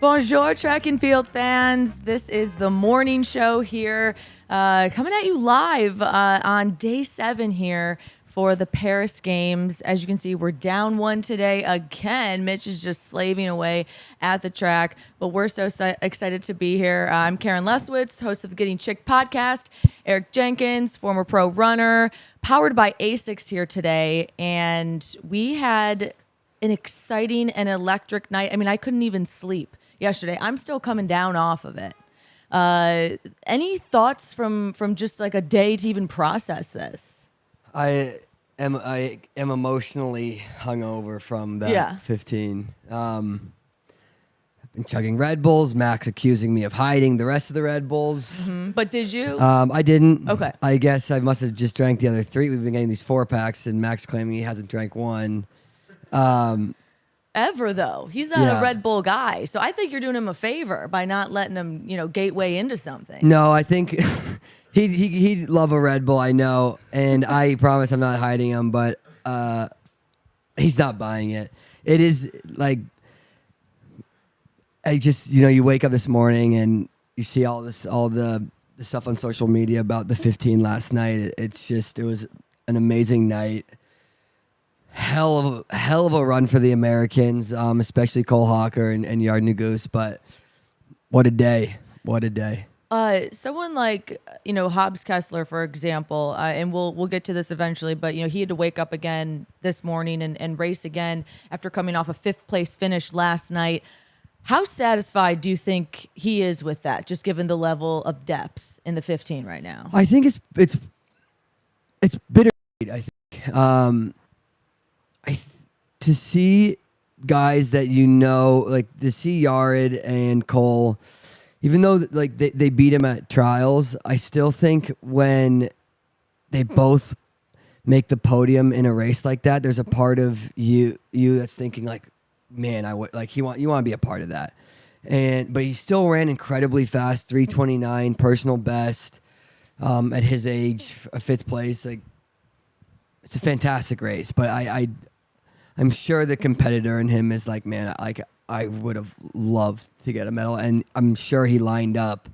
Bonjour, track and field fans. This is the morning show here, coming at you live on day 7 here for the Paris Games. As you can see, we're down 1 today again. Mitch is just slaving away at the track, but we're so excited to be here. I'm Karen Leswitz, host of the Getting Chick podcast. Eric Jenkins, former pro runner, powered by Asics here today, and we had an exciting and electric night. I mean, I couldn't even sleep yesterday. I'm still coming down off of it. Any thoughts from just like a day to even process this? I am emotionally hungover from that 15. I've been chugging Red Bulls. Max accusing me of hiding the rest of the Red Bulls. But did you? I didn't. Okay. I guess I must have just drank the other 3. We've been getting these 4-packs, and Max claiming he hasn't drank one. Ever though, he's not a Red Bull guy, so I think you're doing him a favor by not letting him, gateway into something. No, I think he'd love a Red Bull. I know, and I promise I'm not hiding him, but he's not buying it. It is like I just you wake up this morning and you see all the stuff on social media about the 15 last night. It was an amazing night. Hell of a run for the Americans, especially Cole Hawker and Yard Goose. But what a day! What a day! Someone like Hobbs Kessler, for example, and we'll get to this eventually. But he had to wake up again this morning and race again after coming off a 5th place finish last night. How satisfied do you think he is with that? Just given the level of depth in the 15 right now, I think it's bittersweet. I think. To see guys that like to see Yared and Cole, even though like they beat him at trials, I still think when they both make the podium in a race like that, there's a part of you that's thinking like, man, you want to be a part of that. But he still ran incredibly fast, 3:29 personal best at his age, a 5th place. Like, it's a fantastic race, but I'm sure the competitor in him is like, man, I would have loved to get a medal, and I'm sure he lined up,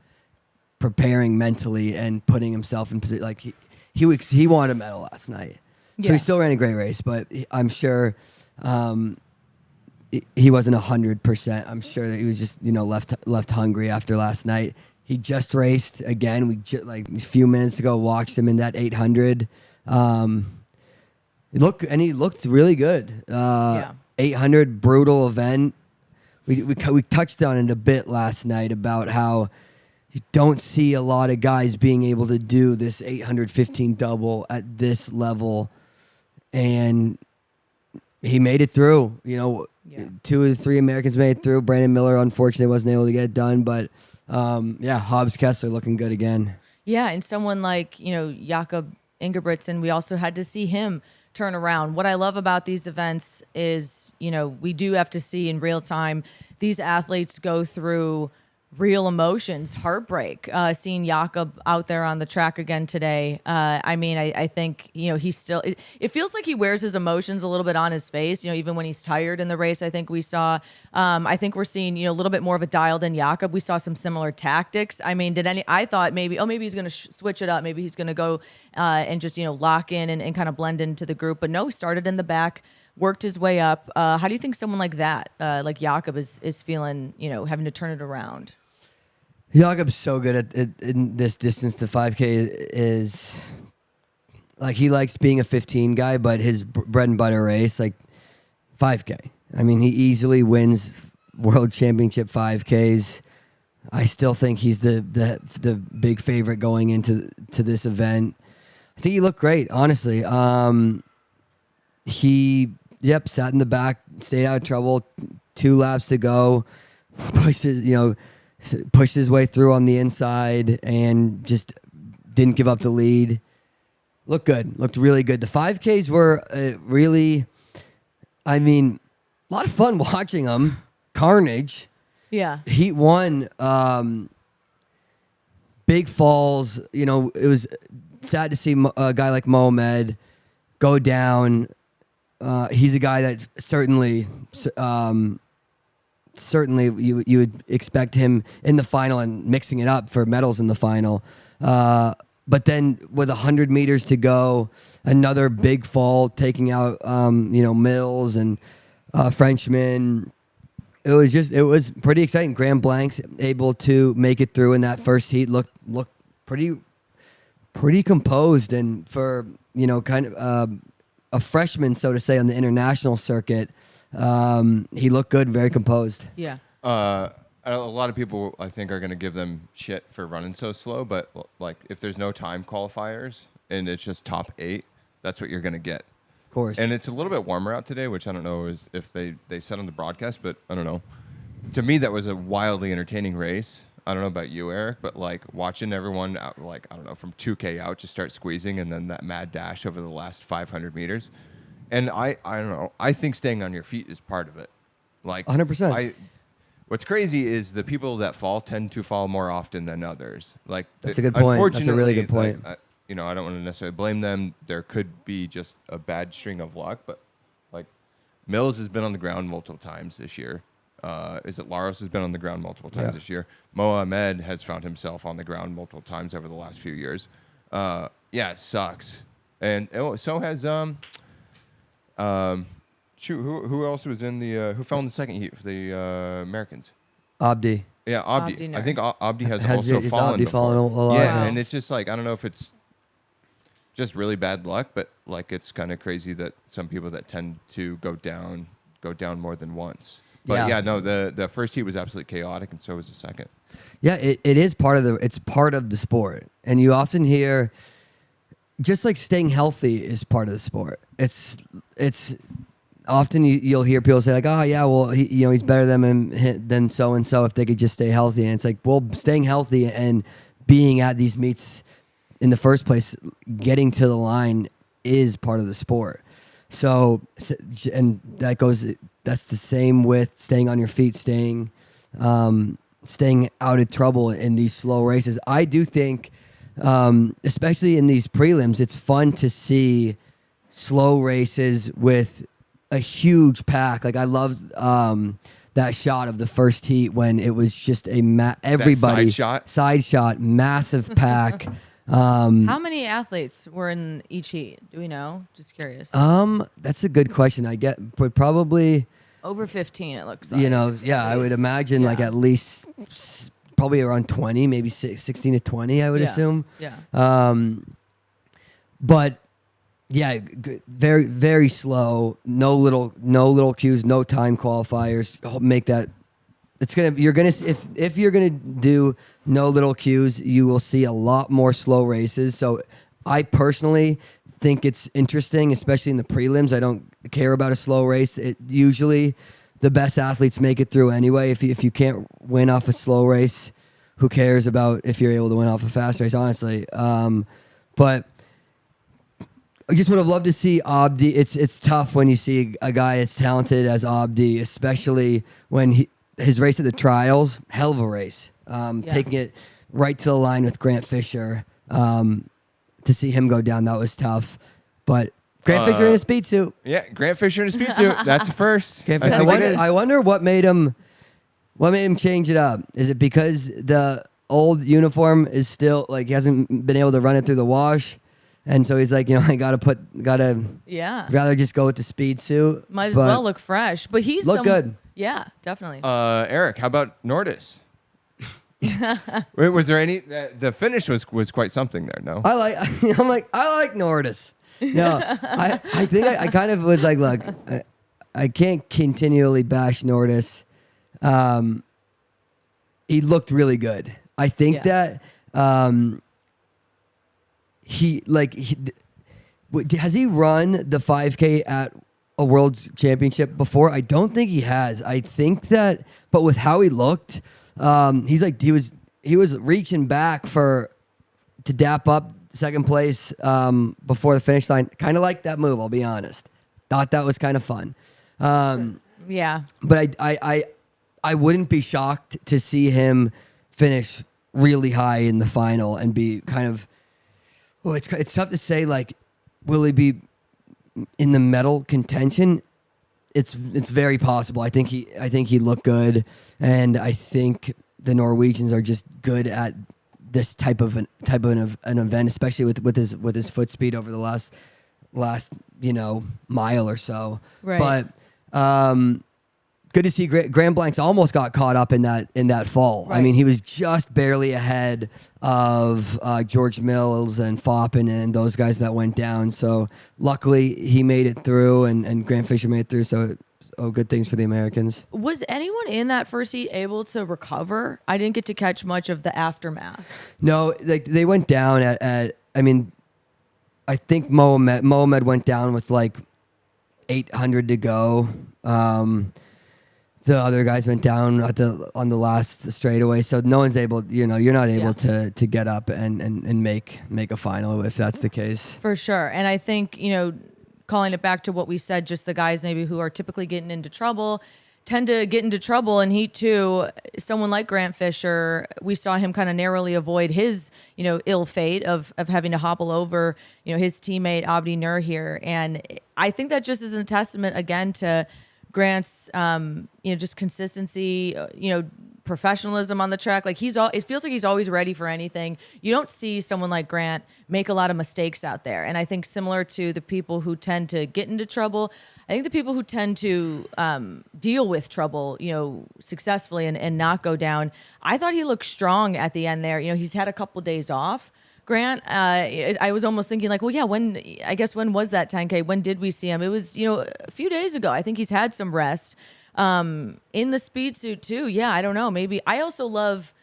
preparing mentally and putting himself in position. Like he wanted a medal last night, so he still ran a great race. But I'm sure he wasn't 100%. I'm sure that he was just left hungry after last night. He just raced again. We like a few minutes ago watched him in that 800. He looked really good. 800 brutal event. We touched on it a bit last night about how you don't see a lot of guys being able to do this 815 double at this level, and he made it through. 2 of the 3 Americans made it through. Brandon Miller unfortunately wasn't able to get it done, but Hobbs Kessler looking good again. Yeah, and someone like Jakob Ingebrigtsen, we also had to see him turn around. What I love about these events is, we do have to see in real time these athletes go through real emotions, heartbreak. Seeing Jakob out there on the track again today, I think he's still. It feels like he wears his emotions a little bit on his face. Even when he's tired in the race, I think we saw. I think we're seeing a little bit more of a dialed-in Jakob. We saw some similar tactics. I mean, I thought maybe he's going to switch it up. Maybe he's going to go and just lock in and kind of blend into the group. But no, he started in the back, worked his way up. How do you think someone like that, like Jakob, is feeling? Having to turn it around. Jakob's so good at in this distance. The 5K is like he likes being a 15 guy, but his bread and butter race, like 5K. I mean, he easily wins world championship 5Ks. I still think he's the big favorite going into this event. I think he looked great, honestly. He sat in the back, stayed out of trouble. 2 laps to go, pushed his way through on the inside and just didn't give up the lead. Looked good. Looked really good. The 5Ks were really, a lot of fun watching them. Carnage. Yeah. Heat 1, big falls. It was sad to see a guy like Mohamed go down. He's a guy that certainly certainly you would expect him in the final and mixing it up for medals in the final. But then with 100 meters to go, another big fall, taking out Mills and Frenchman. It was pretty exciting. Graham Blanks able to make it through in that first heat. Looked pretty composed, and for kind of a freshman, so to say, on the international circuit, he looked good, very composed. Yeah. A lot of people, I think, are going to give them shit for running so slow, but like if there's no time qualifiers and it's just top 8, that's what you're going to get. Of course. And it's a little bit warmer out today, which I don't know if they said on the broadcast, but I don't know. To me, that was a wildly entertaining race. I don't know about you, Eric, but like watching everyone out, like, I don't know, from 2K out just start squeezing, and then that mad dash over the last 500 meters. And I don't know. I think staying on your feet is part of it. Like 100%. What's crazy is the people that fall tend to fall more often than others. Like that's a good point. That's a really good point. I don't want to necessarily blame them. There could be just a bad string of luck, but like Mills has been on the ground multiple times this year. Laros has been on the ground multiple times this year. Mohamed has found himself on the ground multiple times over the last few years. It sucks. And so has who else was in the who fell in the second heat for the Americans? Abdi. Yeah, Abdi. I think Abdi has Has also fallen before. A lot? Yeah, and it's just like, I don't know if it's just really bad luck, but like it's kind of crazy that some people that tend to go down more than once. But the first heat was absolutely chaotic, and so was the second. Yeah, it is part of the sport, and you often hear just like staying healthy is part of the sport. It's often you'll hear people say like, oh yeah, well he's better than so and so if they could just stay healthy, and it's like, well, staying healthy and being at these meets in the first place, getting to the line is part of the sport. So, and that's the same with staying on your feet, staying out of trouble in these slow races. I do think, especially in these prelims, it's fun to see slow races with a huge pack. Like I loved that shot of the first heat when it was just everybody side shot, massive pack. How many athletes were in each heat? Do we know? Just curious. That's a good question. But probably over 15. It looks like. I would imagine like at least probably around 20, maybe 16 to 20. I would assume. Yeah. But yeah, very very slow. No little cues. No time qualifiers. Make that. If you're gonna do no little cues, you will see a lot more slow races. So I personally think it's interesting, especially in the prelims. I don't care about a slow race. Usually the best athletes make it through anyway. If you can't win off a slow race, who cares about if you're able to win off a fast race, honestly. But I just would have loved to see Abdi. It's tough when you see a guy as talented as Abdi, especially when his race at the trials, hell of a race. Taking it right to the line with Grant Fisher. To see him go down, that was tough. But Grant Fisher in a speed suit. Yeah, Grant Fisher in a speed suit. That's a first. I wonder what made him change it up. Is it because the old uniform is still like he hasn't been able to run it through the wash? And so he's like, I gotta rather just go with the speed suit. Might as well look fresh. But he's look good. Yeah, definitely. Eric, how about Nordis? Wait, was there any? The finish was quite something there. No, I like Nordis. No, I think I kind of was like, look, I can't continually bash Nordis. He looked really good. I think that has he run the 5K at a world championship before? I don't think he has. I think that, but with how he looked, he was reaching back to dap up second place before the finish line. Kind of like that move, I'll be honest. Thought that was kind of fun. Yeah. But I wouldn't be shocked to see him finish really high in the final and be kind of. Well, it's tough to say. Like, will he be in the medal contention? it's very possible. I think he looked good, and I think the Norwegians are just good at this type of an event, especially with his foot speed over the last mile or so. Right. But good to see Graham Blanks almost got caught up in that fall. Right. I mean, he was just barely ahead of George Mills and Foppen and those guys that went down. So luckily he made it through, and Grant Fisher made it through. So good things for the Americans. Was anyone in that first heat able to recover? I didn't get to catch much of the aftermath. No, like they went down at I mean, I think Mohamed went down with like 800 to go. The other guys went down on the last straightaway, so no one's able. You're not able to get up and make a final if that's the case. For sure, and I think calling it back to what we said, just the guys maybe who are typically getting into trouble tend to get into trouble in Heat 2. Someone like Grant Fisher, we saw him kind of narrowly avoid his ill fate of having to hobble over his teammate Abdi Nur here, and I think that just is a testament again to Grant's just consistency, professionalism on the track. Like it feels like he's always ready for anything. You don't see someone like Grant make a lot of mistakes out there. And I think similar to the people who tend to get into trouble, I think the people who tend to deal with trouble, successfully and not go down. I thought he looked strong at the end there. He's had a couple days off. Grant, I was almost thinking like, well, yeah, when was that 10K? When did we see him? It was, a few days ago. I think he's had some rest in the speed suit too. Yeah, I don't know. Maybe I also love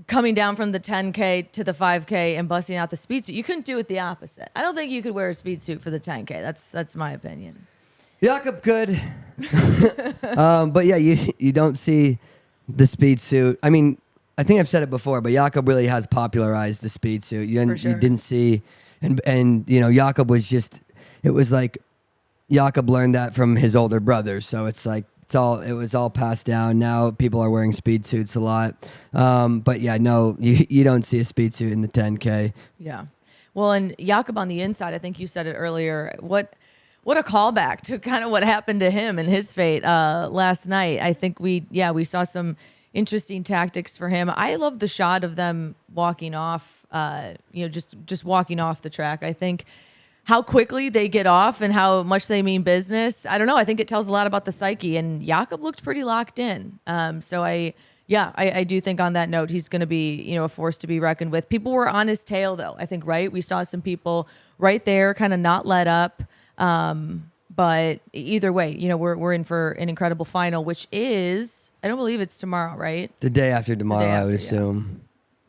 coming down from the 10K to the 5K and busting out the speed suit. You couldn't do it the opposite. I don't think you could wear a speed suit for the 10K. That's my opinion. Jakob could. But yeah, you don't see the speed suit. I mean, I think I've said it before, but Jakob really has popularized the speed suit. You didn't see, and Jakob was just. It was like Jakob learned that from his older brothers, so it's like it was all passed down. Now people are wearing speed suits a lot, but yeah, no, you don't see a speed suit in the 10K. Yeah, well, and Jakob on the inside, I think you said it earlier. What a callback to kind of what happened to him and his fate last night. I think we saw some interesting tactics for him. I love the shot of them walking off, just walking off the track. I think how quickly they get off and how much they mean business. I don't know. I think it tells a lot about the psyche, and Jakob looked pretty locked in. So I do think on that note, he's going to be, a force to be reckoned with. People were on his tail though. I think, right. We saw some people right there kind of not let up. But either way, we're in for an incredible final, which is, I don't believe it's tomorrow, right? The day after tomorrow, I would assume.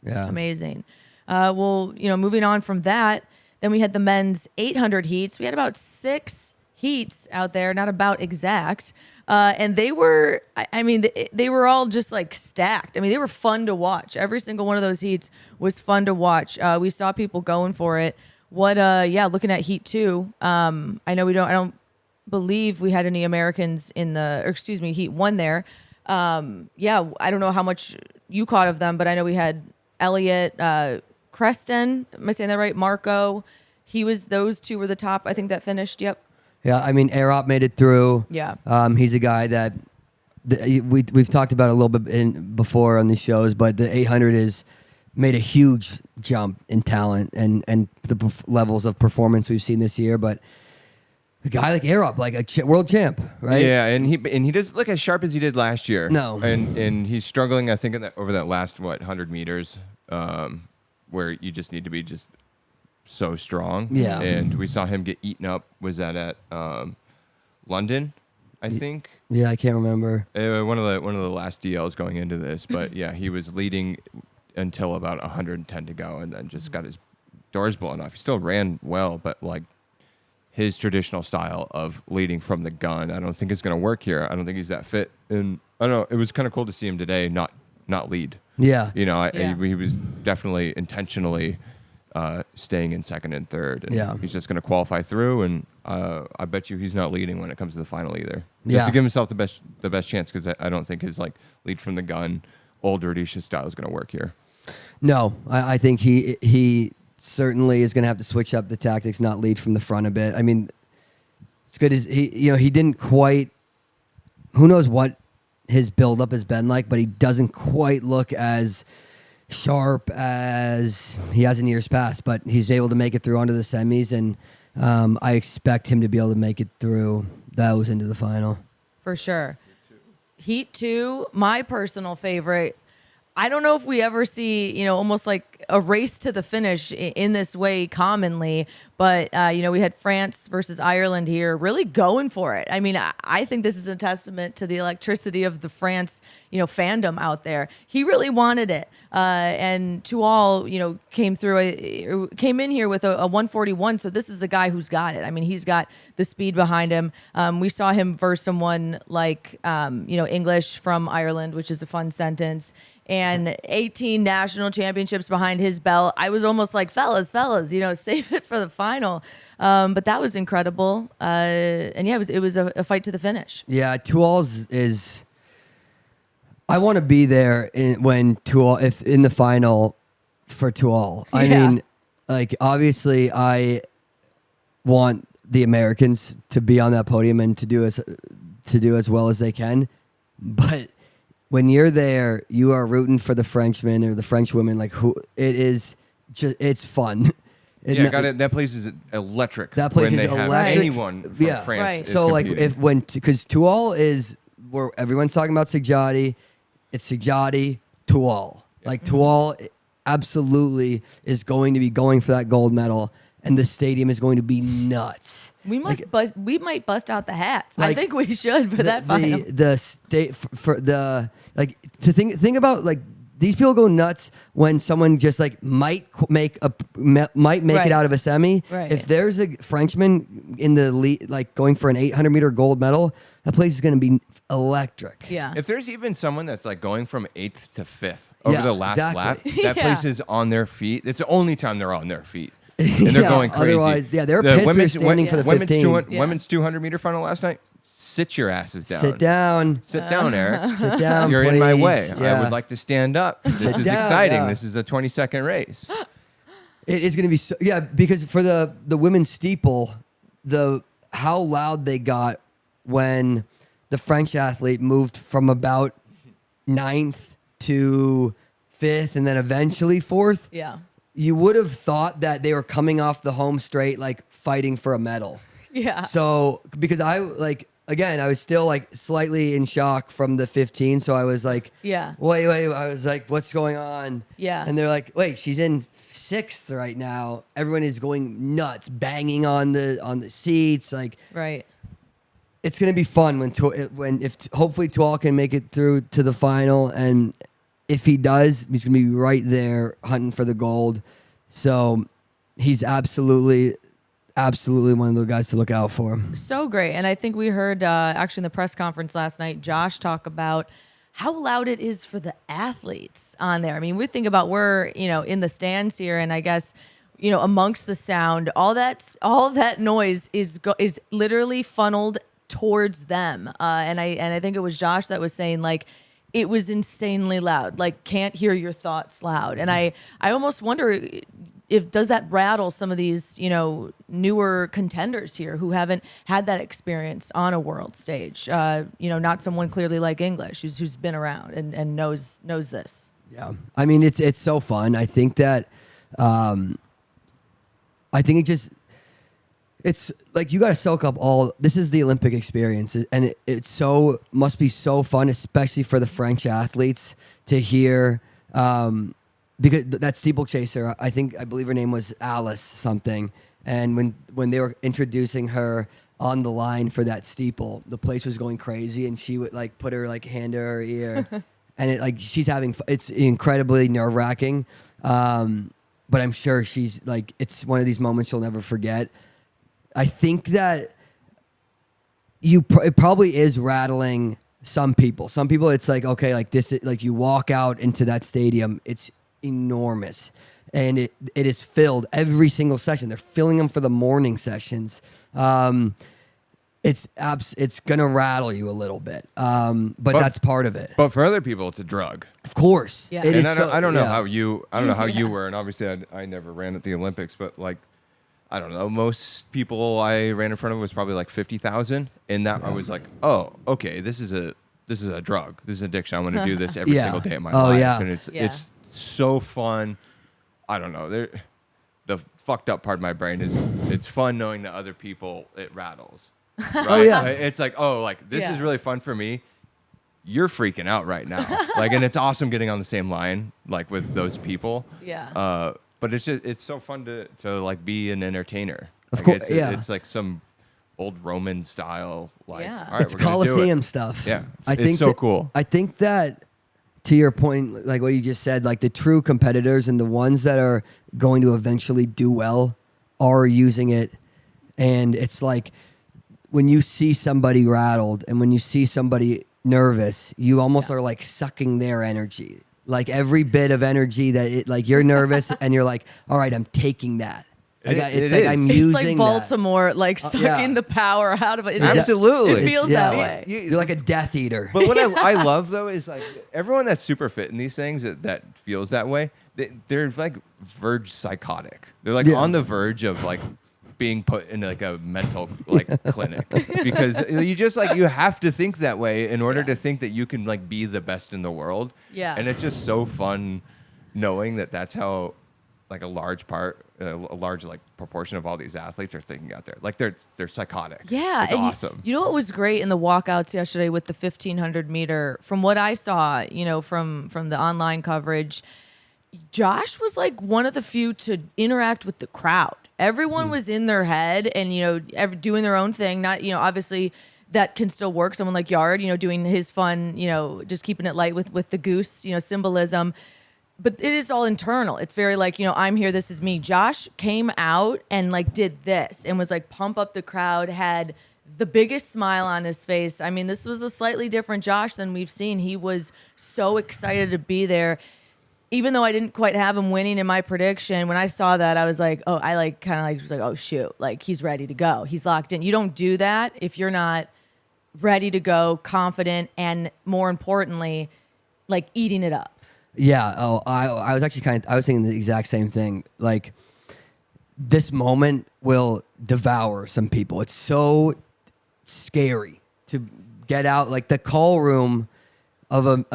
Yeah. Amazing. Well, moving on from that, then we had the men's 800 heats. We had about 6 heats out there, not about exact. And they were, they were all just like stacked. I mean, they were fun to watch. Every single one of those heats was fun to watch. We saw people going for it. Looking at Heat 2, I know I don't believe we had any Americans in Heat 1 there. I don't know how much you caught of them, but I know we had Elliot, Creston, am I saying that right? Marco, those two were the top, I think, that finished. Yep. Yeah, I mean, Arop made it through. Yeah. He's a guy that we've talked about a little bit before on these shows, but the 800 is made a huge jump in talent and the levels of performance we've seen this year. But a guy like Arop, like a world champ, right? Yeah, and he doesn't look as sharp as he did last year. No, and he's struggling. I think over that last 100 meters, where you just need to be just so strong. Yeah, and we saw him get eaten up. Was that at London? I think. Yeah, I can't remember. One of the last DLs going into this, but yeah, he was leading until about 110 to go, and then just got his doors blown off. He still ran well, but like his traditional style of leading from the gun, I don't think is going to work here. I don't think he's that fit, and I don't know. It was kind of cool to see him today not lead. Yeah, he was definitely intentionally staying in second and third. And he's just going to qualify through, and I bet you he's not leading when it comes to the final either. Just to give himself the best chance, because I don't think his like lead from the gun, old Radisha style is going to work here. No, I think he certainly is going to have to switch up the tactics, not lead from the front a bit. I mean, it's good as he didn't quite who knows what his buildup has been like, but he doesn't quite look as sharp as he has in years past. But he's able to make it through onto the semis, and I expect him to be able to make it through those into the final. For sure. Heat 2, my personal favorite. I don't know if we ever see, almost like a race to the finish in this way commonly, but, we had France versus Ireland here really going for it. I mean, I think this is a testament to the electricity of the France, fandom out there. He really wanted it. And Tual, came in here with a 141. So this is a guy who's got it. I mean, he's got the speed behind him. We saw him verse someone like, English from Ireland, which is a fun sentence. And 18 national championships behind his belt. I was almost like, fellas, save it for the final. But that was incredible. And yeah, it was a fight to the finish. Yeah, Tual's is. I want to be there when Tual, if in the final for Tual. I mean, like obviously, I want the Americans to be on that podium and to do as well as they can, but when you're there, you are rooting for the Frenchmen or the French women. Like it's fun. That place is electric. That place when is they have electric. anyone from France. Right. Is So competing. because Tual is where everyone's talking about Sigjati, it's Sigjati, Tual. Yep. Like Tual absolutely is going to be going for that gold medal, and the stadium is going to be nuts. We might bust out the hats. I think we should for that final. The state for the like to think about like these people go nuts when someone just like might make it out of a semi. Right. If there's a Frenchman in the lead, like going for an 800-meter gold medal, that place is going to be electric. Yeah. If there's even someone that's like going from 8th to 5th over the last lap, exactly. that place is on their feet. It's the only time they're on their feet. And they're going crazy. Otherwise, they're pissed we were standing for the 15. Women's 200-meter final last night. Sit your asses down. Sit down. Sit down, Eric. Sit down, You're in my way. Yeah. I would like to stand up. This is down, exciting. yeah. This is a 20-second race. It is going to be so, because for the women's steeple, how loud they got when the French athlete moved from about 9th to 5th and then eventually 4th. Yeah. You would have thought that they were coming off the home straight, like fighting for a medal. Yeah. So because I was still like slightly in shock from the 15. So I was like, Yeah. wait. I was like, what's going on? Yeah. And they're like, wait, she's in 6th right now. Everyone is going nuts, banging on the seats. Like, Right. it's going to be fun if hopefully Tual can make it through to the final, and if he does, he's going to be right there hunting for the gold. So he's absolutely one of the guys to look out for. So great. And I think we heard actually in the press conference last night, Josh talk about how loud it is for the athletes on there. I mean, we think about we're, in the stands here, and I guess, amongst the sound, all that noise is literally funneled towards them. And I think it was Josh that was saying like, it was insanely loud, like can't hear your thoughts loud. And I almost wonder does that rattle some of these, newer contenders here who haven't had that experience on a world stage? Not someone clearly like English who's been around and knows this. Yeah. I mean, it's so fun. I think that, it's like you got to soak up this is the Olympic experience, and it must be so fun, especially for the French athletes to hear, because that steeplechaser, I believe her name was Alice something, and when they were introducing her on the line for that steeple, the place was going crazy, and she would like put her like hand to her ear, and she's having, it's incredibly nerve-wracking, but I'm sure she's like, it's one of these moments she'll never forget. I think that it probably is rattling some people. Some people, it's like, okay, like this, like you walk out into that stadium, it's enormous, and it is filled every single session. They're filling them for the morning sessions. It's gonna rattle you a little bit, but that's part of it. But for other people, it's a drug. Of course, Yeah. it And is. I don't know how you Yeah. were, and obviously I never ran at the Olympics, but like, I don't know, most people I ran in front of was probably like 50,000. And that I was like, oh, okay, this is a drug. This is an addiction. I want to do this every single day of my life. Yeah. And it's so fun. I don't know. The fucked up part of my brain is it's fun knowing that other people it rattles. Right? Oh, yeah. It's like, oh, like this is really fun for me. You're freaking out right now. Like, and it's awesome getting on the same line like with those people. Yeah. But it's so fun to like be an entertainer. Of Like, course, it's like some old Roman style. Like, Yeah. all right, It's we're gonna do Colosseum it. stuff. Yeah, I think it's so that- cool. I think that, to your point, like what you just said, like the true competitors and the ones that are going to eventually do well are using it. And it's like when you see somebody rattled and when you see somebody nervous, you almost are like sucking their energy. Like every bit of energy like you're nervous and you're like, all right, I'm taking that. Like, it's like is. I'm It's using like that. Baltimore, like sucking the power out of it. Absolutely. It feels Yeah. that way. You're like a Death Eater. But what I love though is like everyone that's super fit in these things that feels that way. They're like verge psychotic. They're like on the verge of like being put in like a mental like clinic because you just like you have to think that way in order to think that you can like be the best in the world. Yeah. And it's just so fun knowing that that's how like a large like proportion of all these athletes are thinking out there. Like they're psychotic. Yeah, It's and awesome. You know what was great in the walkouts yesterday with the 1500 meter? From what I saw, from the online coverage, Josh was like one of the few to interact with the crowd. Everyone was in their head and doing their own thing. Not obviously that can still work. Someone like Yard, doing his fun, just keeping it light with the goose, symbolism. But it is all internal. It's very like, I'm here, this is me. Josh came out and like did this and was like pump up the crowd, had the biggest smile on his face. I mean, this was a slightly different Josh than we've seen. He was so excited to be there. Even though I didn't quite have him winning in my prediction, when I saw that, I was like, oh, I like kind of like was like, oh shoot, like he's ready to go. He's locked in. You don't do that if you're not ready to go, confident, and more importantly, like eating it up. Yeah. Oh, I was actually I was thinking the exact same thing. Like this moment will devour some people. It's so scary to get out. Like the call room of an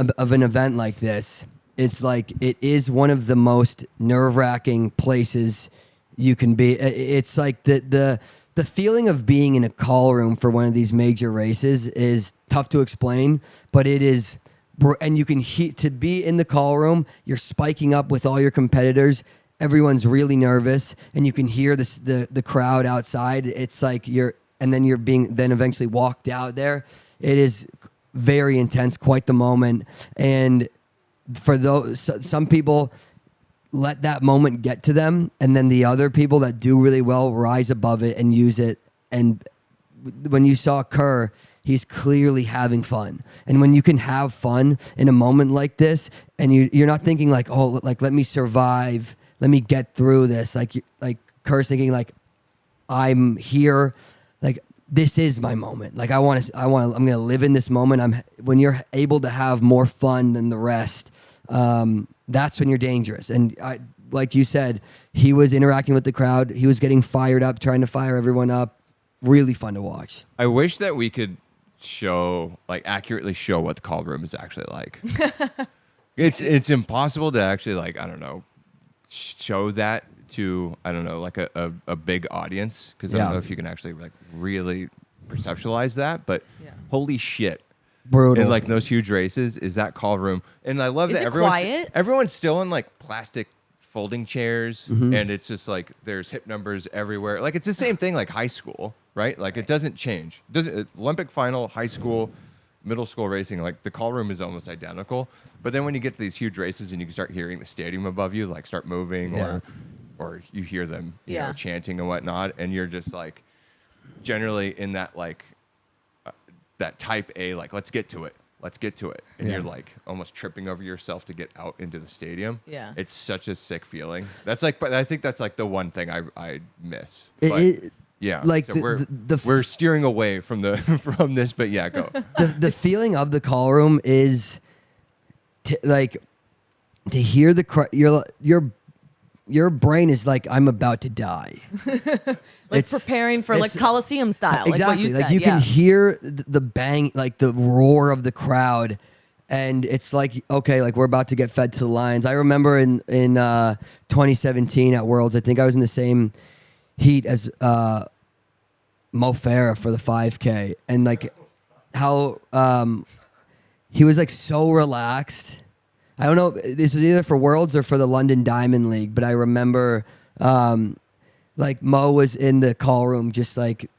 event like this. It's like it is one of the most nerve-wracking places you can be. It's like the feeling of being in a call room for one of these major races is tough to explain, but it is. And you can to be in the call room, you're spiking up with all your competitors. Everyone's really nervous, and you can hear the crowd outside. It's like and then you're being then eventually walked out there. It is very intense, quite the moment. And for those, some people let that moment get to them, and then the other people that do really well rise above it and use it. And when you saw Kerr, he's clearly having fun. And when you can have fun in a moment like this, and you're not thinking like, oh, like let me survive, let me get through this. Like Kerr's thinking like, I'm here, like this is my moment. Like I'm gonna live in this moment. When you're able to have more fun than the rest, that's when you're dangerous. And like you said, he was interacting with the crowd. He was getting fired up, trying to fire everyone up. Really fun to watch. I wish that we could accurately show what the call room is actually like. It's impossible to actually like, I don't know, show that to, I don't know, like a big audience. Cause I don't know if you can actually like really perceptualize that, but holy shit. Brutal. In like those huge races is that call room. And I love that everyone's still in like plastic folding chairs, and it's just like there's hip numbers everywhere. Like it's the same thing like high school, right? Like it doesn't change. Olympic final, high school, middle school racing, like the call room is almost identical. But then when you get to these huge races and you can start hearing the stadium above you like start moving, or you hear them you know, chanting and whatnot, and you're just like generally in that like that type A, like let's get to it. And you're like almost tripping over yourself to get out into the stadium. Yeah. It's such a sick feeling. That's like, but I think that's like the one thing I miss. Yeah. Like so we're steering away from from this, but yeah, go. The feeling of the call room is to hear the crowd. You're your brain is like, I'm about to die. Like preparing for like Coliseum style. Exactly. Like what you said. you can hear the bang, like the roar of the crowd. And it's like, okay, like we're about to get fed to the lions. I remember in 2017 at Worlds, I think I was in the same heat as Mo Farah for the 5K. And like how he was like so relaxed. I don't know, this was either for Worlds or for the London Diamond League, but I remember like Mo was in the call room just like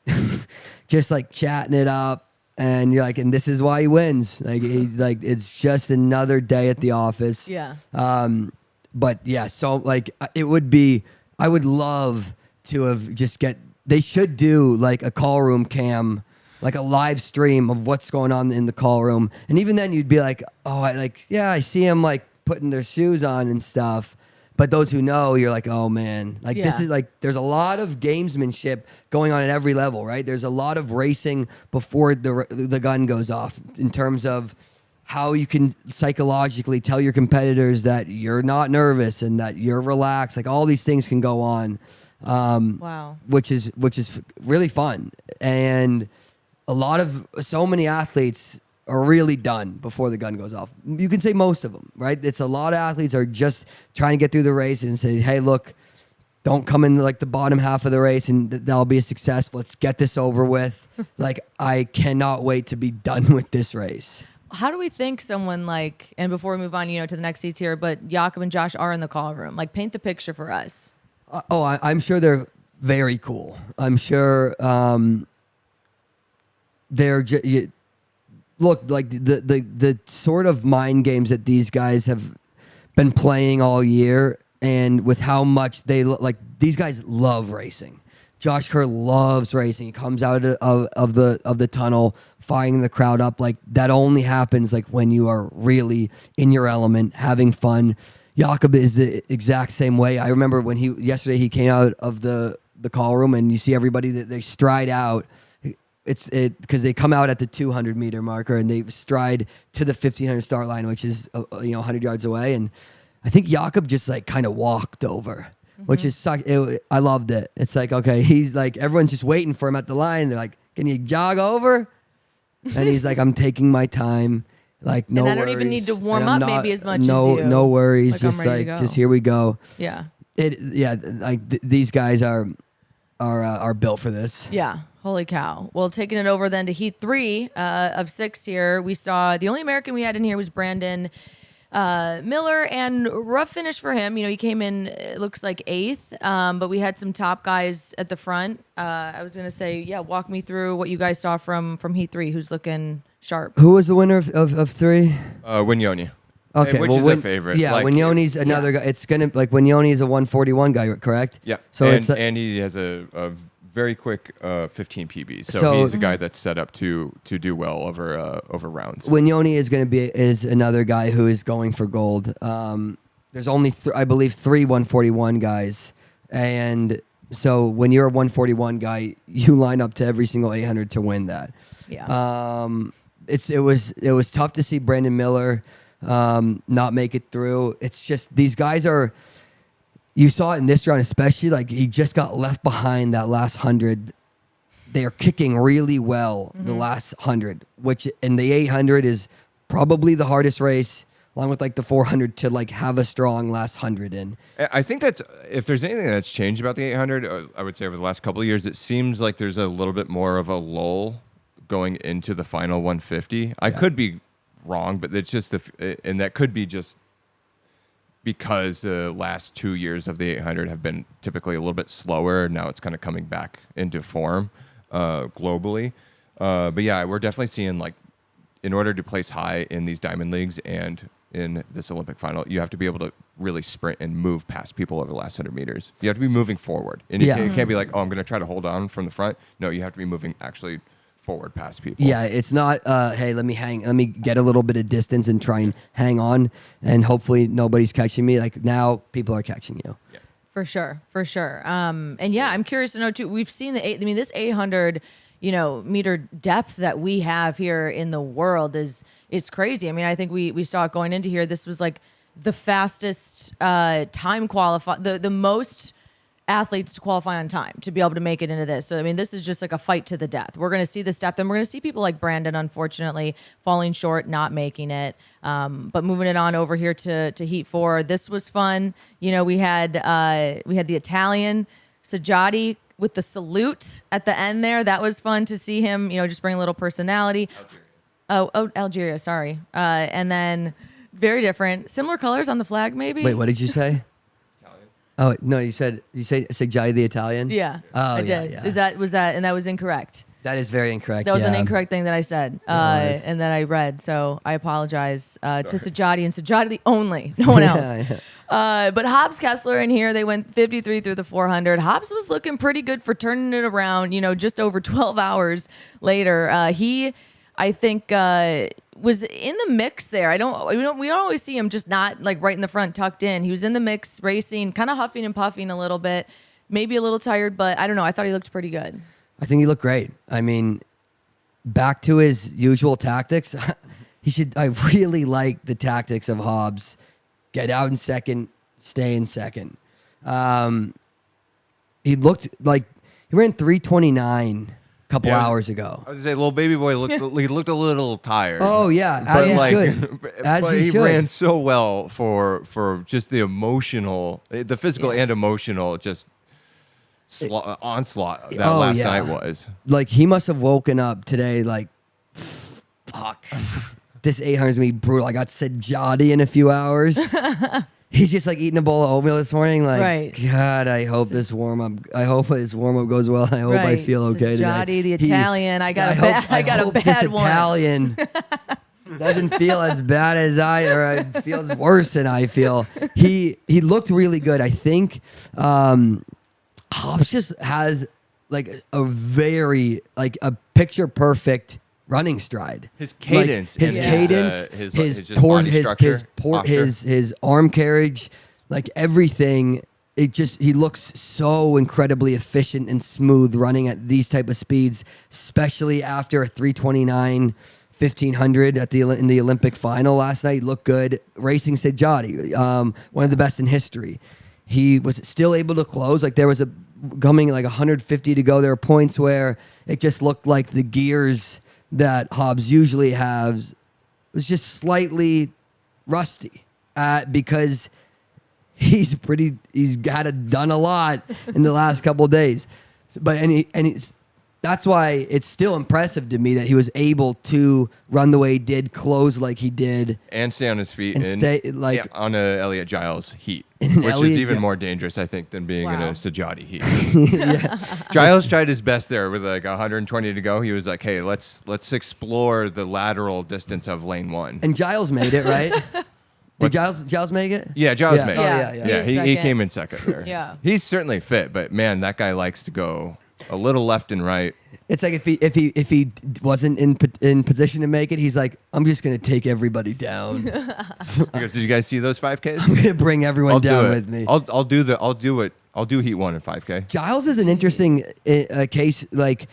just like chatting it up. And you're like, and this is why he wins. Like, it's just another day at the office. Yeah. But yeah, so like, it would be. I would love to have They should do like a call room cam, like a live stream of what's going on in the call room. And even then, you'd be like, oh, I see him like putting their shoes on and stuff. But those who know, you're like, oh man, like this is like, there's a lot of gamesmanship going on at every level, right? There's a lot of racing before the gun goes off in terms of how you can psychologically tell your competitors that you're not nervous and that you're relaxed. Like all these things can go on, wow, which is really fun. And so many athletes are really done before the gun goes off. You can say most of them, right? It's a lot of athletes are just trying to get through the race and say, hey, look, don't come in like the bottom half of the race and that'll be a success. Let's get this over with. Like, I cannot wait to be done with this race. How do we think someone like, and before we move on, to the next seats here, but Jakob and Josh are in the call room. Like, paint the picture for us. I'm sure they're very cool. I'm sure they're look, like the sort of mind games that these guys have been playing all year, and with how much they like, these guys love racing. Josh Kerr loves racing. He comes out of the tunnel, firing the crowd up. Like, that only happens like when you are really in your element, having fun. Jakob is the exact same way. I remember when yesterday he came out of the call room, and you see everybody that they stride out. It's because they come out at the 200 meter marker and they stride to the 1500 start line, which is 100 yards away. And I think Jakob just like kind of walked over, which is I loved it. It's like, okay, he's like, everyone's just waiting for him at the line. They're like, can you jog over? And he's like, I'm taking my time. Like, no worries. And I don't even need to warm up maybe as much as you. No worries. Like, just here we go. Yeah. These guys are built for this. Yeah. Holy cow. Well, taking it over then to Heat 3 of 6 here, we saw the only American we had in here was Brandon Miller, and rough finish for him. He came in, it looks like 8th, but we had some top guys at the front. I was going to say, walk me through what you guys saw from Heat 3. Who's looking sharp? Who was the winner of 3? Winyoni. Okay, which is a favorite. Yeah, like, Winyoni's another guy. It's gonna like Winyoni is a 141 guy, correct? Yeah. So and he has a very quick 15 PB. So he's a guy that's set up to do well over rounds. Winyoni is another guy who is going for gold. There's only I believe 3 141 guys, and so when you're a 141 guy, you line up to every single 800 to win that. Yeah. It was tough to see Brandon Miller not make it through. It's just these guys are. You saw it in this round, especially like he just got left behind that last 100. They are kicking really well the last 100, which in the 800 is probably the hardest race, along with like the 400 to like have a strong last 100 in. I think that's if there's anything that's changed about the 800, I would say over the last couple of years, it seems like there's a little bit more of a lull going into the final 150. I could be wrong, but it's just and that could be just because the last 2 years of the 800 have been typically a little bit slower. Now it's kind of coming back into form globally. But yeah, we're definitely seeing like in order to place high in these diamond leagues and in this Olympic final, you have to be able to really sprint and move past people over the last 100 meters. You have to be moving forward. And it can't be like, oh, I'm going to try to hold on from the front. No, you have to be moving actually forward past people. Yeah, it's not, hey, let me get a little bit of distance and try and hang on, and hopefully nobody's catching me. Like, now people are catching you. Yeah. For sure. And yeah, I'm curious to know too, we've seen this 800, meter depth that we have here in the world is crazy. I mean, I think we saw it going into here. This was like the fastest time qualify, the most athletes to qualify on time to be able to make it into this. So, I mean, this is just like a fight to the death. We're going to see this depth, and we're going to see people like Brandon, unfortunately, falling short, not making it. But moving it on over here to Heat 4, this was fun. You know, we had the Italian, Sajati, with the salute at the end there. That was fun to see him, you know, just bring a little personality. Algeria, sorry. And then very different. Similar colors on the flag, maybe? Wait, what did you say? Oh no! You said Jai the Italian. Yeah, oh, I yeah, did. yeah. Was that, and that was incorrect. That is very incorrect. That was an yeah. incorrect thing that I said, was. and that I read. So I apologize to Sajati and Sajati the only, no one else. Yeah. But Hobbs Kessler in here, they went 53 through the 400. Hobbs was looking pretty good for turning it around. You know, just over 12 hours later, he, I think, was in the mix there. We don't always see him just not like right in the front, tucked in. He was in the mix, racing, kind of huffing and puffing a little bit, maybe a little tired, but I don't know. I thought he looked pretty good. I think he looked great. I mean, back to his usual tactics. I really like the tactics of Hobbs. Get out in second, stay in second. He looked like he ran 3:29 a couple hours ago. I was gonna say, little baby boy looked a little tired. Oh yeah, but as he like, should. As but he he should. ran so well for just the emotional, the physical and emotional, just onslaught that last night was. Like he must have woken up today like, fuck, this 800 is gonna be brutal. I got Sajati in a few hours. He's just like eating a bowl of oatmeal this morning. Like, right. God, I hope this warm up goes well. I hope I feel okay today. Sajati, the Italian. I got a bad this one. Italian doesn't feel as bad as it feels worse than I feel. He looked really good. I think Hobbs just has like a very like a picture perfect running stride. His cadence, like, his cadence, his arm carriage, like everything. He looks so incredibly efficient and smooth running at these type of speeds, especially after a 3:29 1500 in the Olympic final last night. He looked good. Racing Sajati, one of the best in history. He was still able to close. Like there was coming like 150 to go. There were points where it just looked like the gears that Hobbs usually has was just slightly rusty because he's done a lot in the last couple of days. But that's why it's still impressive to me that he was able to run the way he did, close like he did, and stay on his feet and stay like on a Elliott Giles heat, which Elliott, is even more dangerous, I think, than being in a Sajati heat. yeah. Giles tried his best there with like 120 to go. He was like, "Hey, let's explore the lateral distance of lane 1." And Giles made it, right? Did Giles make it? Yeah, Giles made it. Yeah. He came in second there. Yeah. He's certainly fit, but man, that guy likes to go a little left and right. It's like if he wasn't in position to make it, he's like, I'm just gonna take everybody down. Because did you guys see those 5Ks? I'm gonna bring everyone down with me. I'll do heat 1 and 5K. Giles is an interesting case. Like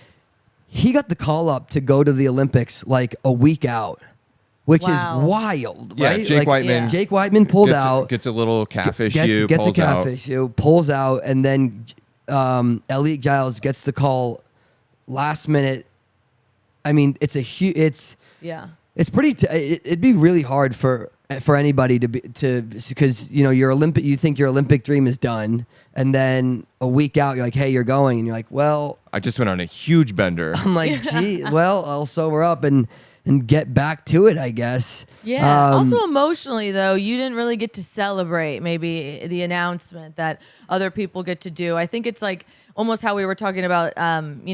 he got the call up to go to the Olympics like a week out, which is wild, right? Yeah, Jake Whiteman pulled out, gets a little calf gets issue, a calf issue, pulls out, and then Elliott Giles gets the call last minute. I mean, it's pretty. It'd be really hard for anybody because you think your Olympic dream is done, and then a week out you're like, hey, you're going, and you're like, well, I just went on a huge bender. I'm like, gee, well, I'll sober up and get back to it, I guess. Yeah. Also emotionally though, you didn't really get to celebrate maybe the announcement that other people get to do. I think it's like almost how we were talking about, when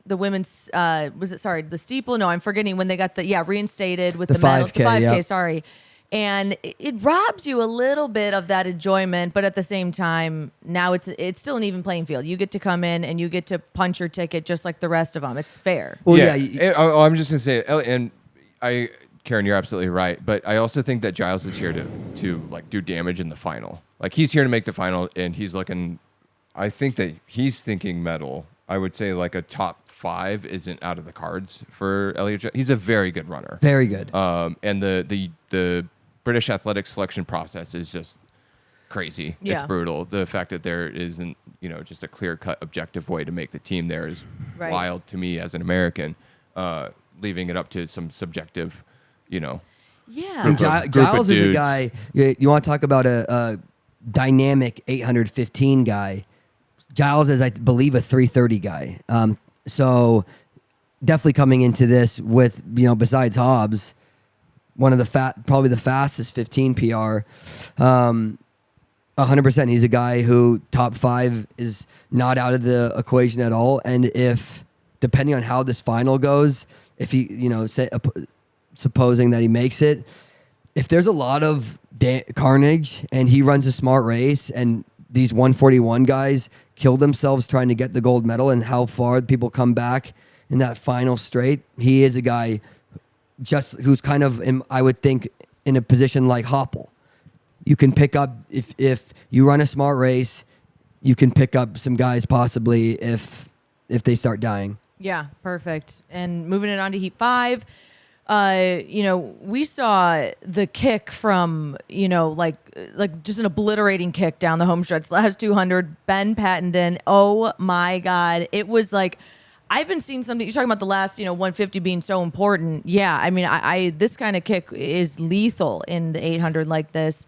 the women's the steeple? No, I'm forgetting when they got reinstated with the medal, 5K, the 5K. yep. Sorry. And it robs you a little bit of that enjoyment, but at the same time, now it's still an even playing field. You get to come in and you get to punch your ticket just like the rest of them. It's fair. Well, I'm just gonna say, and Karen, you're absolutely right. But I also think that Giles is here to like do damage in the final. Like he's here to make the final, and he's looking. I think that he's thinking medal. I would say like a top 5 isn't out of the cards for Elliott. He's a very good runner. Very good. And the British athletic selection process is just crazy. Yeah. It's brutal. The fact that there isn't, just a clear-cut objective way to make the team there is Right. wild to me as an American. Leaving it up to some subjective, Yeah. And Group of Giles is a dudes. guy. You want to talk about a dynamic 815 guy? Giles is, I believe, a 330 guy. So definitely coming into this with, besides Hobbs, one of the probably the fastest 15 PR. 100%. He's a guy who top 5 is not out of the equation at all. And if, depending on how this final goes, if he, supposing that he makes it, if there's a lot of carnage and he runs a smart race and these 141 guys kill themselves trying to get the gold medal and how far people come back in that final straight, he is a guy just who's kind of, I would think, in a position like Hoppel. You can pick up, if you run a smart race, you can pick up some guys possibly if they start dying. Yeah, perfect. And moving it on to Heat 5, we saw the kick from, like just an obliterating kick down the home stretch. Last 200, Ben Pattenden. Oh my God. It was like, I haven't seen something. You're talking about the last, 150 being so important. Yeah, I mean, I this kind of kick is lethal in the 800 like this.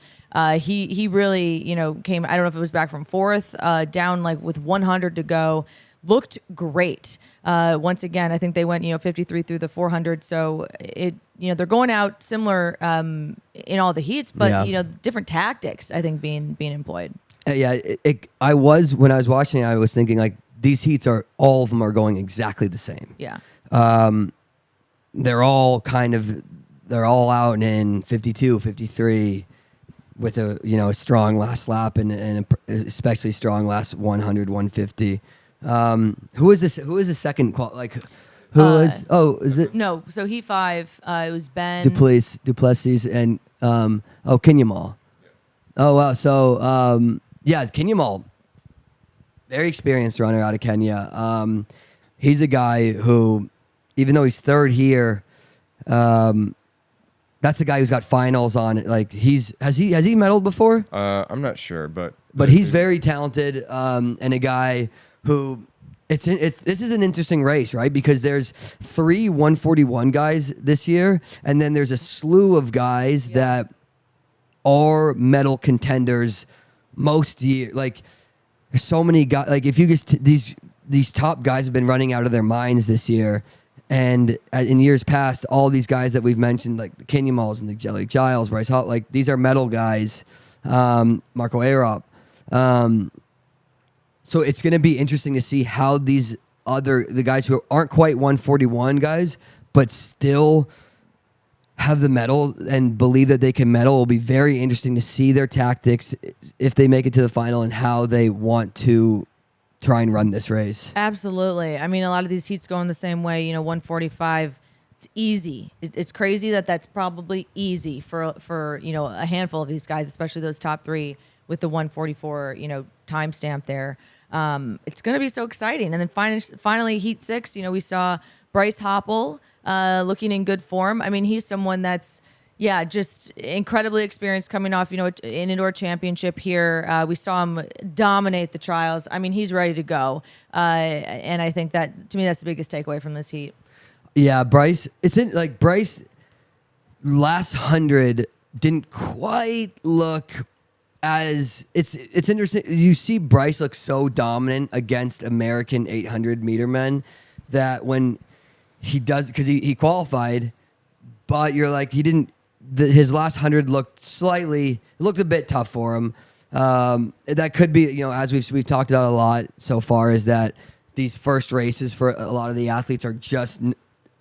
He really, came. I don't know if it was back from fourth, down like with 100 to go. Looked great. Once again, I think they went, 53 through the 400. So they're going out similar in all the heats, but Yeah. different tactics I think being employed. Yeah, when I was watching, I was thinking like these heats all of them are going exactly the same. Yeah. They're all out in 52, 53 with a strong last lap and especially strong last 100, 150. Who is this? Who is the second is it No, so Heat 5, it was Ben. Duplessis and Kinyamal. Oh wow, so Kinyamal, very experienced runner out of Kenya. He's a guy who, even though he's third here, that's a guy who's got finals on it. Like has he medaled before? I'm not sure, but He's very talented, and a guy who this is an interesting race, right? Because there's 3 141 guys this year, and then there's a slew of guys that are medal contenders most year. Like there's so many guys. Like if you just these top guys have been running out of their minds this year, and in years past, all these guys that we've mentioned, like the Kenyamals and the Giles, Bryce Hall, like these are medal guys. Marco Arop. So it's going to be interesting to see how the guys who aren't quite 141 guys, but still have the medal and believe that they can medal. It will be very interesting to see their tactics if they make it to the final and how they want to try and run this race. Absolutely. I mean, a lot of these heats going the same way. 145. It's easy. It's crazy that's probably easy for a handful of these guys, especially those top 3 with the 144 timestamp there. It's going to be so exciting. And then finally Heat 6. We saw Bryce Hoppel looking in good form. I mean, he's someone that's just incredibly experienced coming off an indoor championship here. We saw him dominate the trials. I mean, he's ready to go. And I think that to me that's the biggest takeaway from this heat. Yeah, Bryce. Bryce last 100 didn't quite look as it's interesting. You see Bryce look so dominant against American 800 meter men that when he does, because he qualified, but you're like his last 100 looked a bit tough for him. That could be as we've talked about a lot so far is that these first races for a lot of the athletes are just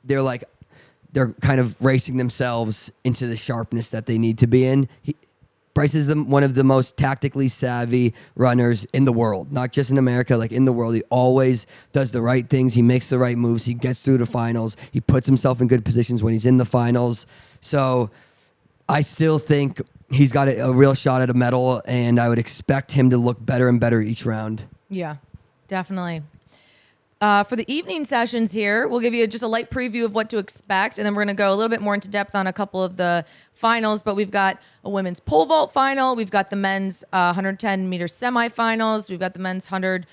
they're kind of racing themselves into the sharpness that they need to be in. Bryce is one of the most tactically savvy runners in the world, not just in America, like in the world. He always does the right things. He makes the right moves. He gets through the finals. He puts himself in good positions when he's in the finals. So I still think he's got a real shot at a medal, and I would expect him to look better and better each round. Yeah, definitely. For the evening sessions here, we'll give you just a light preview of what to expect, and then we're going to go a little bit more into depth on a couple of the finals. But we've got a women's pole vault final, we've got the men's 110 meter semifinals, we've got the men's 400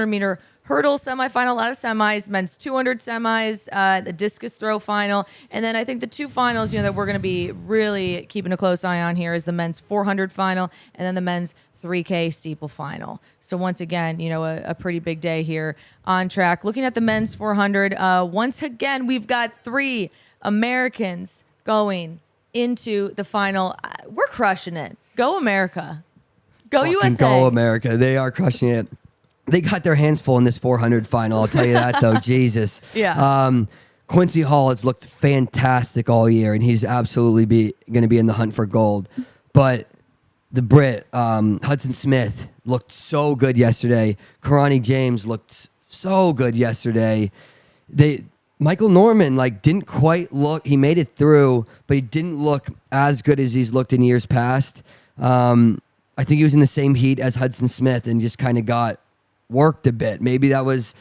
meter hurdle semifinal, a lot of semis, men's 200 semis, the discus throw final, and then I think the two finals, that we're going to be really keeping a close eye on here is the men's 400 final, and then the men's 3K steeple final. So once again, a pretty big day here on track. Looking at the men's 400, once again, we've got 3 Americans going into the final. We're crushing it. Go America. Go Fucking USA. Go America. They are crushing it. They got their hands full in this 400 final. I'll tell you that, though. Jesus. Yeah. Quincy Hall has looked fantastic all year, and he's absolutely going to be in the hunt for gold. But the Brit, Hudson Smith, looked so good yesterday. Karani James looked so good yesterday. Michael Norman didn't quite look. He made it through, but he didn't look as good as he's looked in years past. I think he was in the same heat as Hudson Smith and just kind of got worked a bit. Maybe that was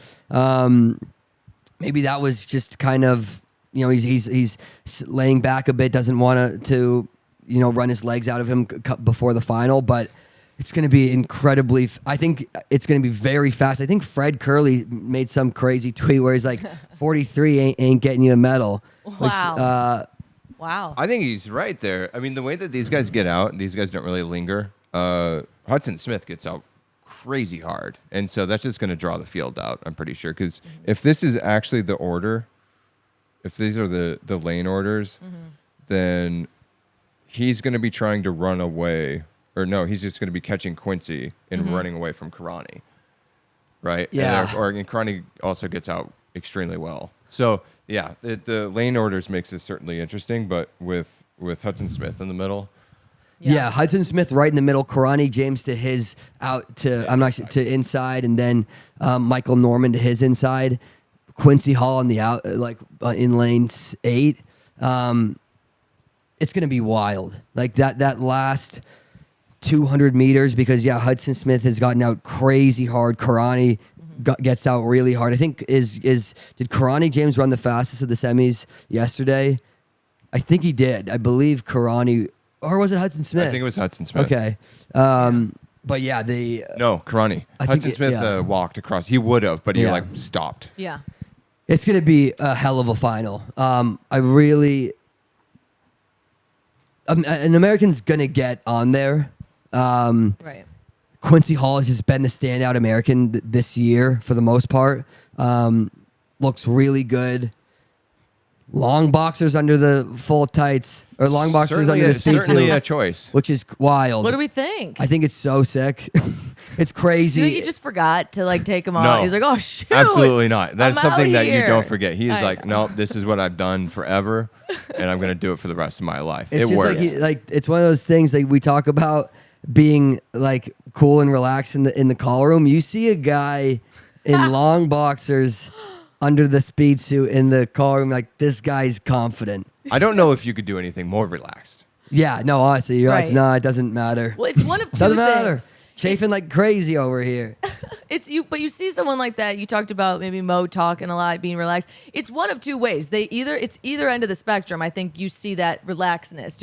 just kind of he's laying back a bit. Doesn't want to run his legs out of him before the final, but it's going to be incredibly. I think it's going to be very fast. I think Fred Curley made some crazy tweet where he's like, 43 ain't getting you a medal. Wow. Wow. I think he's right there. I mean, the way that these guys get out, these guys don't really linger. Hudson Smith gets out crazy hard, and so that's just going to draw the field out, I'm pretty sure, because if this is actually the order, if these are the lane orders, then he's going to be trying to run away, or no, he's just going to be catching Quincy and running away from Karani, right? Yeah. And Karani also gets out extremely well. So yeah, the lane orders makes it certainly interesting, but with Hudson Smith in the middle. Yeah, Hudson Smith right in the middle, Karani James to his out to to inside, and then Michael Norman to his inside, Quincy Hall on the out in lane 8. It's gonna be wild, that last 200 meters, because Hudson Smith has gotten out crazy hard. Karani gets out really hard. I think did Karani James run the fastest of the semis yesterday? I think he did. I believe Karani. Or was it Hudson Smith? I think it was Hudson Smith. Okay. But yeah, No, Karani. Hudson Smith walked across. He would have, but he stopped. Yeah. It's going to be a hell of a final. An American's going to get on there. Right. Quincy Hall has just been the standout American this year for the most part. Looks really good. Long boxers under the full tights, or long boxers under the speed certainly suit, a choice. which is wild. What do we think? I think it's so sick. It's crazy. Do you think he just forgot to take him off? No. He's like, oh shoot. Absolutely not. That's I'm something out that you here. don't forget. He is I like, know. no, this is what I've done forever, and I'm going to do it for the rest of my life. It's It just works. it's one of those things we talk about being cool and relaxed in the call room. You see a guy in long boxers under the speed suit in the call room, this guy's confident. I don't know if you could do anything more relaxed. Yeah, no, honestly, you're Right. nah, it doesn't matter. Well, it's one of two Doesn't matter. things. Chafing like crazy over here. But you see someone like that. You talked about maybe Mo talking a lot, being relaxed. It's one of two ways. It's either end of the spectrum. I think you see that relaxedness.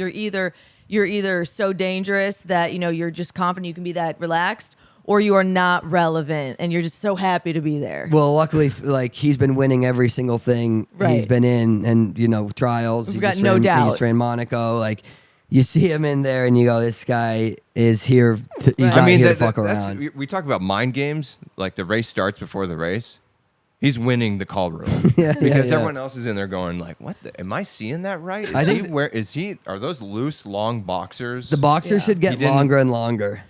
You're either so dangerous that you're just confident you can be that relaxed, or you are not relevant and you're just so happy to be there. Well, luckily, he's been winning every single thing he's Right. been in, and trials. We've got no doubt. He just ran Monaco. You see him in there, and you go, "This guy is here. He's Right. not here to fuck around." we talk about mind games. Like the race starts before the race. He's winning the call room because everyone else is in there going what? Am I seeing that right? I think Are those loose long boxers? The boxers should get He didn't- longer and longer.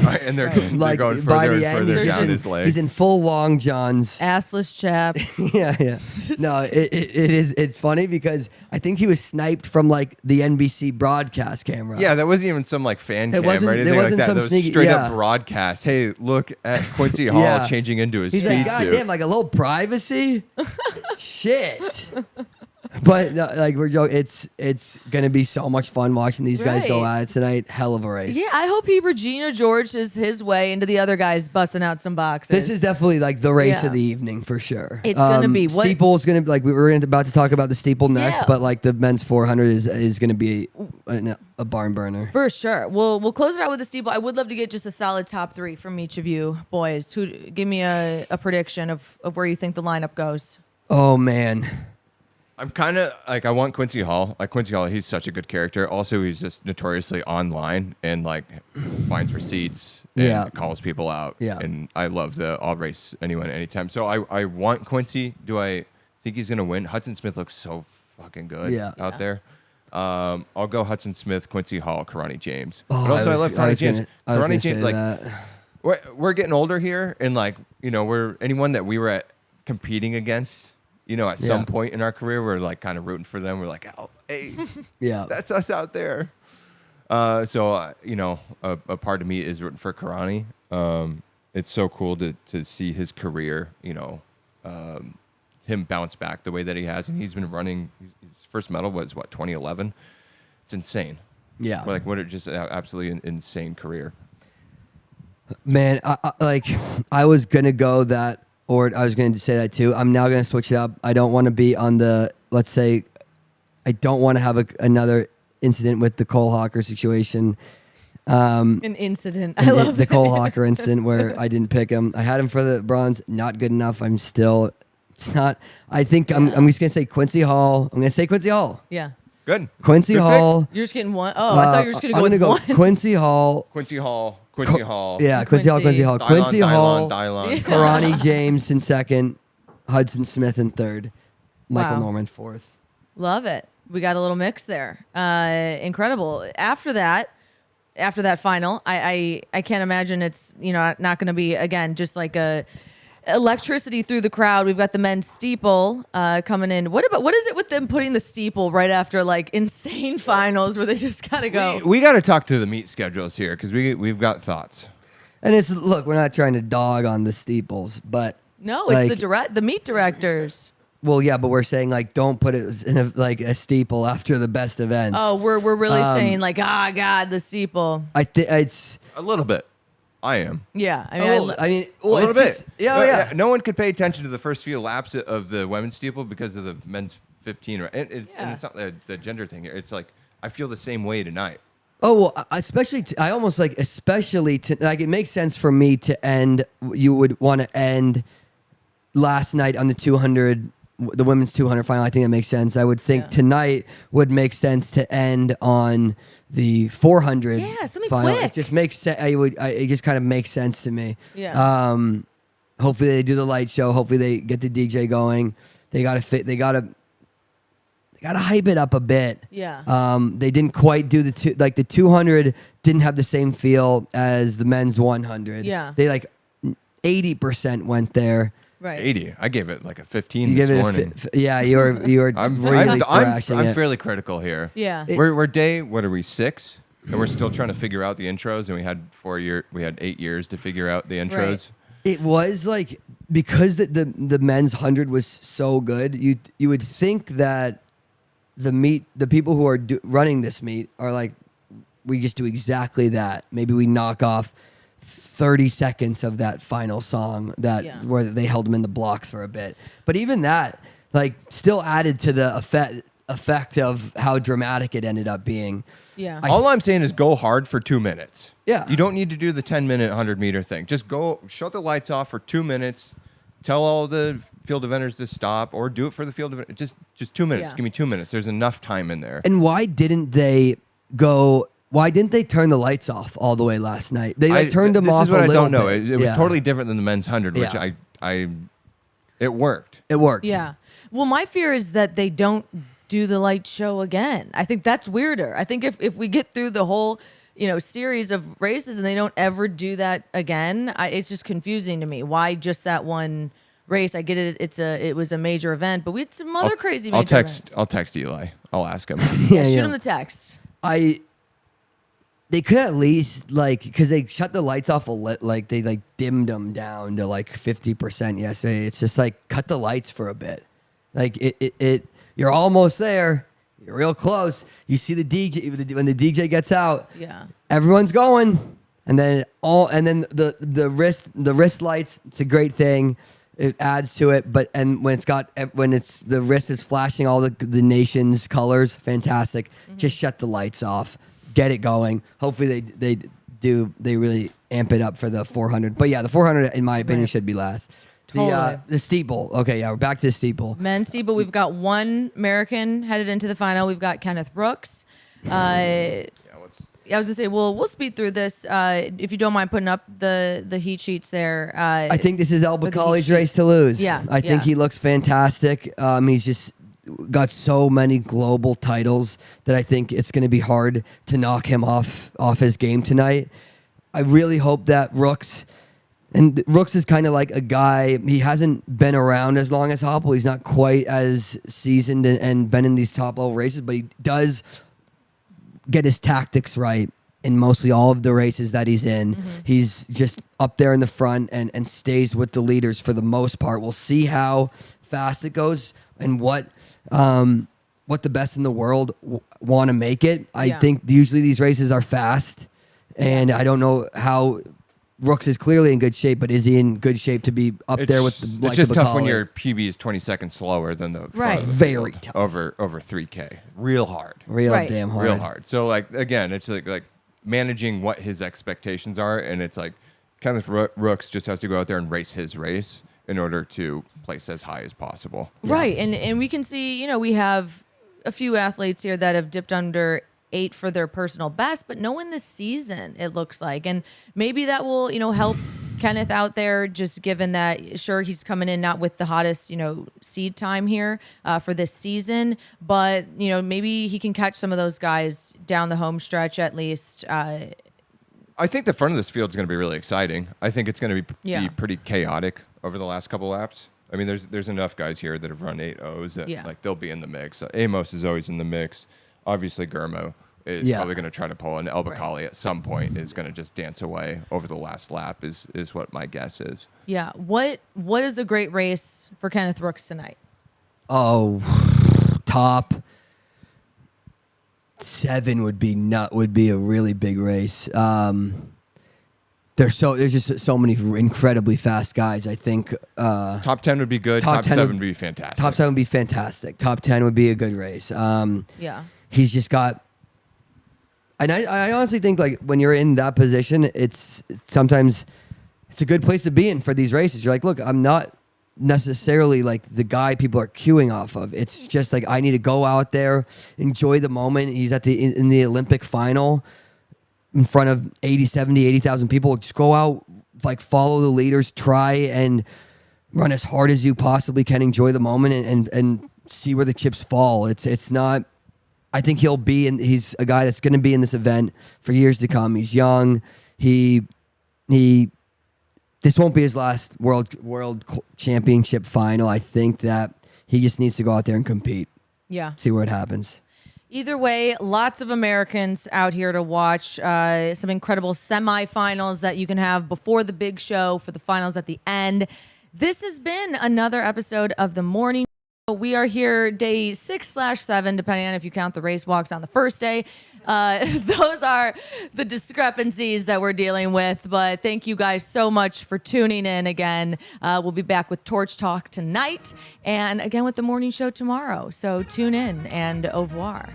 Right, and they're going by further the and end, further down he's his legs. He's in full long johns. Assless chaps. Yeah. No, it is. It's funny because I think he was sniped from the NBC broadcast camera. Yeah, that wasn't even some fan cam or wasn't- anything there like wasn't that. some That was sneaky- straight yeah. up broadcast. Hey, look at Quincy Hall Yeah. changing into his He's speed God suit. damn, a little privacy. Shit. But no, like we're joking, it's gonna be so much fun watching these guys go Right. at it tonight. Hell of a race. Yeah, I hope he Regina George is his way into the other guys busting out some boxes. This is definitely like the race Yeah. of the evening for sure. It's gonna be what Steeple's gonna be like we were about to talk about the steeple next, Yeah. but like the men's 400 is gonna be a barn burner. for sure. We'll close it out with the steeple. I would love to get just a solid top 3 from each of you boys. Who give me a prediction of where you think the lineup goes. Oh man, I'm kind of like I want Quincy Hall. Like Quincy Hall, he's such a good character. Also, he's just notoriously online and like finds receipts and Yeah. calls people out. Yeah. And I love the I'll race anyone anytime. So I want Quincy. Do I think he's gonna win? Hudson Smith looks so fucking good out there. I'll go Hudson Smith, Quincy Hall, Karani James. But also I love Karani James. I was Karani gonna James, say like that. we're getting older here, and like we're anyone that we were competing against. At some point in our career, we're like kind of rooting for them. We're like, oh, hey, Yeah, that's us out there. So a part of me is rooting for Karani. It's so cool to see his career, him bounce back the way that he has. And he's been running, his first medal was 2011? It's insane. yeah. Like what just an absolutely insane career. Man, I was gonna go that, or I was going to say that too. I'm now going to switch it up. I don't want to be on the, let's say, I don't want to have another incident with the Cole Hawker situation. An incident. I love the that. Cole Hawker incident where I didn't pick him. I had him for the bronze. Not good enough. It's not. I think I'm just going to say Quincy Hall. I'm going to say Quincy Hall. Yeah. Good. Quincy Good pick. Hall. You're just getting one. Oh, I thought you were just going to I'm go with gonna one. Quincy Hall. Quincy Hall. Quincy Hall. Yeah, Quincy Hall. Quincy Hall. Quincy Hall. Dylon. Karani James in second, Hudson Smith in third, Michael Wow. Norman fourth. Love it. We got a little mix there. Incredible. After that final, I can't imagine it's not going to be again just like a electricity through the crowd. We've got the men's steeple coming in. What is it with them putting the steeple right after like insane finals where they just gotta go? We got to talk to the meet schedules here because we've got thoughts. And look, we're not trying to dog on the steeples, but No, it's like, the meet directors. well, yeah, but we're saying like don't put it in a steeple after the best events. Oh, we're really saying like God, the steeple. I think it's A little bit. I am. Yeah, a little A little bit. Yeah. No one could pay attention to the first few laps of the women's steeple because of the men's 15. Right? And it's not the gender thing here. It's like I feel the same way tonight. Oh well, especially I almost like especially to like it makes sense for me to end. You would want to end last night on the 200, the women's 200 final. I think that makes sense. I would think tonight would make sense to end on the 400. Yeah, something final. quick. It just makes sense. It just kind of makes sense to me. Yeah. Hopefully they do the light show. Hopefully they get the DJ going. They gotta fit. They gotta hype it up a bit. Yeah. They didn't quite do the 200 didn't have the same feel as the men's 100. Yeah. They like 80% went there. Right. 80. I gave it like a 15 You give this it morning. yeah, you were really thrashing I'm it. fairly critical here. Yeah. We're day, what are we, 6? And we're still trying to figure out the intros, and we had 8 years to figure out the intros. Right. It was like because the men's 100 was so good. You would think that the people who are running this meet are like, we just do exactly that. Maybe we knock off 30 seconds of that final song where they held them in the blocks for a bit. But even that, like, still added to the effect of how dramatic it ended up being. Yeah. All I'm saying is go hard for 2 minutes. Yeah. You don't need to do the 10-minute 100-meter thing. Just go, shut the lights off for 2 minutes. Tell all the field eventers to stop, or do it for the field event. Just 2 minutes. Yeah. Give me 2 minutes. There's enough time in there. And why didn't they turn the lights off all the way last night? They turned them off a little bit. This is what I don't know. It was Yeah. totally different than the men's 100, which Yeah. it worked. It worked. Yeah. Well, my fear is that they don't do the light show again. I think that's weirder. I think if we get through the whole, series of races and they don't ever do that again, it's just confusing to me. Why just that one race? I get it. It was a major event, but we had some other crazy major events. I'll text Eli. I'll ask him. Yeah, shoot him the text. They could at least because they shut the lights off they dimmed them down to 50% yesterday. It's just cut the lights for a bit. You're almost there. You're real close. You see the DJ when the DJ gets out. Yeah. Everyone's going, and then the wrist lights. It's a great thing. It adds to it, but when the wrist is flashing all the nation's colors, fantastic. Just shut the lights off, get it going. Hopefully they really amp it up for the 400. But yeah, the 400 in my opinion should be last. Totally. The steeple. Okay, yeah, we're back to the steeple. Men's steeple. We've got one American headed into the final. We've got Kenneth Brooks. I was gonna say, we'll speed through this. If you don't mind putting up the heat sheets there. I think this is El Bacali's race to lose. Yeah, I think he looks fantastic. He's just got so many global titles that I think it's going to be hard to knock him off his game tonight. I really hope that Rooks is kind of like a guy. He hasn't been around as long as Hoppel. He's not quite as seasoned and been in these top level races, but he does get his tactics right in mostly all of the races that he's in. He's just up there in the front and stays with the leaders for the most part. We'll see how fast it goes and what the best in the world want to make it. I think usually these races are fast, and I don't know how Rooks is clearly in good shape, but is he in good shape to be up there with the It's just tough when your PB is 20 seconds slower than the front of the Very field tough. over 3K. Real hard. Damn hard. Real hard. So like again, it's like managing what his expectations are, and it's like Kenneth Rooks just has to go out there and race his race in order to place as high as possible. Right, and we can see, we have a few athletes here that have dipped under 8 for their personal best, but no one this season, it looks like. And maybe that will, help Kenneth out there, just given that, sure, he's coming in not with the hottest, seed time here for this season, but, maybe he can catch some of those guys down the home stretch at least. I think the front of this field is going to be really exciting. I think it's going to be pretty chaotic over the last couple laps. I mean, there's enough guys here that have run 8.0s that like they'll be in the mix. Amos is always in the mix. Obviously, Gurmo is probably going to try to pull, and El Bacali at some point is going to just dance away over the last lap. Is what my guess is. Yeah. What is a great race for Kenneth Rooks tonight? Oh, top 7 would be a really big race. There's just so many incredibly fast guys. I think top 10 would be good. Top 7 would be fantastic. Top 7 would be fantastic. Top 10 would be a good race. He's just got, and I honestly think like when you're in that position, it's sometimes it's a good place to be in for these races. You're like, look, I'm not necessarily like the guy people are queuing off of. It's just like I need to go out there, enjoy the moment. He's in the Olympic final in front of 80,000 people. Just go out, like follow the leaders, try and run as hard as you possibly can, enjoy the moment and see where the chips fall. It's not, I think he's a guy that's going to be in this event for years to come. He's young. This won't be his last world championship final. I think that he just needs to go out there and compete. Yeah. See what happens. Either way, lots of Americans out here to watch. Some incredible semifinals that you can have before the big show for the finals at the end. This has been another episode of The Morning Show. We are here day 6/7, depending on if you count the race walks on the first day. Those are the discrepancies that we're dealing with. But thank you guys so much for tuning in again. We'll be back with Torch Talk tonight and again with The Morning Show tomorrow. So tune in and au revoir.